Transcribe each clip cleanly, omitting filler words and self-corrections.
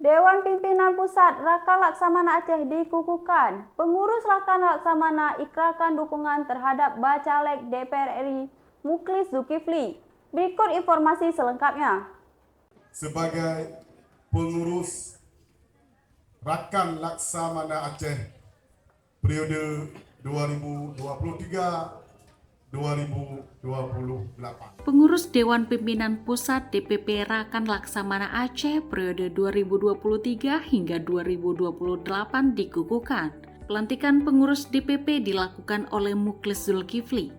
Dewan Pimpinan Pusat Raka Laksamana Aceh dikukuhkan. Pengurus Raka Laksamana ikrarkan dukungan terhadap Bacalek DPR RI Muklis Zulkifli. Berikut informasi selengkapnya. Sebagai pengurus Rakan Laksamana Aceh periode 2023-2028. Pengurus Dewan Pimpinan Pusat DPP Rakan Laksamana Aceh periode 2023 hingga 2028 dikukuhkan. Pelantikan pengurus DPP dilakukan oleh Muklis Zulkifli.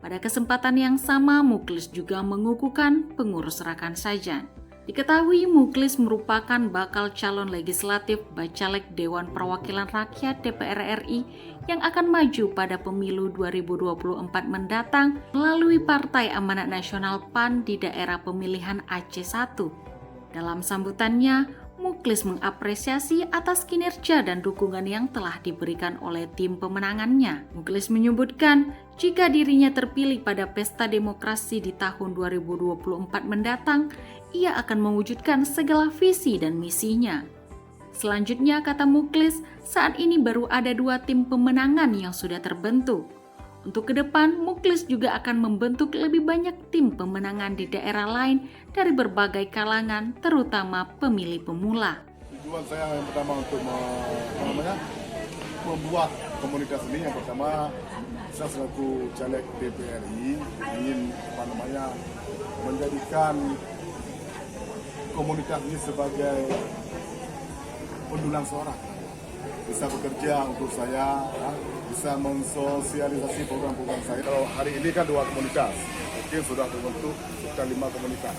Pada kesempatan yang sama, Muklis juga mengukuhkan pengurus Rakan Sajan. Diketahui Muklis merupakan bakal calon legislatif Bacalek Dewan Perwakilan Rakyat DPR RI yang akan maju pada pemilu 2024 mendatang melalui Partai Amanat Nasional PAN di daerah pemilihan Aceh 1. Dalam sambutannya, Muklis mengapresiasi atas kinerja dan dukungan yang telah diberikan oleh tim pemenangannya. Muklis menyebutkan jika dirinya terpilih pada pesta demokrasi di tahun 2024 mendatang, ia akan mewujudkan segala visi dan misinya. Selanjutnya, kata Muklis, saat ini baru ada 2 tim pemenangan yang sudah terbentuk. Untuk ke depan, Muklis juga akan membentuk lebih banyak tim pemenangan di daerah lain dari berbagai kalangan, terutama pemilih pemula. Tujuan saya yang pertama untuk membuat komunitas ini, yang pertama saya selaku caleg DPR RI ingin menjadikan komunitas ini sebagai pendulang suara, bisa bekerja untuk saya, bisa mensosialisasi program-program saya. Kalau hari ini kan 2 komunitas, mungkin sudah terbentuk sekitar 5 komunitas.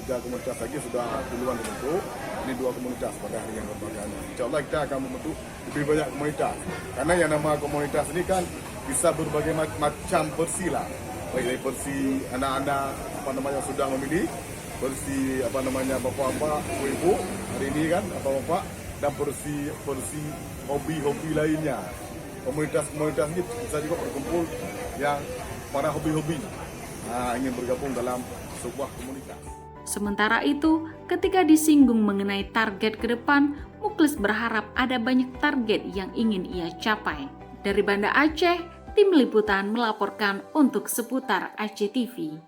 3 komunitas lagi sudah duluan terbentuk, ini 2 komunitas pada hari yang berbahagia. Insya Allah kita akan membentuk lebih banyak komunitas, karena yang nama komunitas ini kan bisa berbagai macam versi lah, baik dari versi anak-anak sudah memilih, versi bapak-bapak, ibu-ibu hari ini kan bapak-bapak, dan versi hobi-hobi lainnya. Komunitas-komunitas ini bisa juga berkumpul yang para hobi-hobi ingin bergabung dalam sebuah komunitas. Sementara itu, ketika disinggung mengenai target ke depan, Muklis berharap ada banyak target yang ingin ia capai. Dari Banda Aceh, tim liputan melaporkan untuk seputar Aceh TV.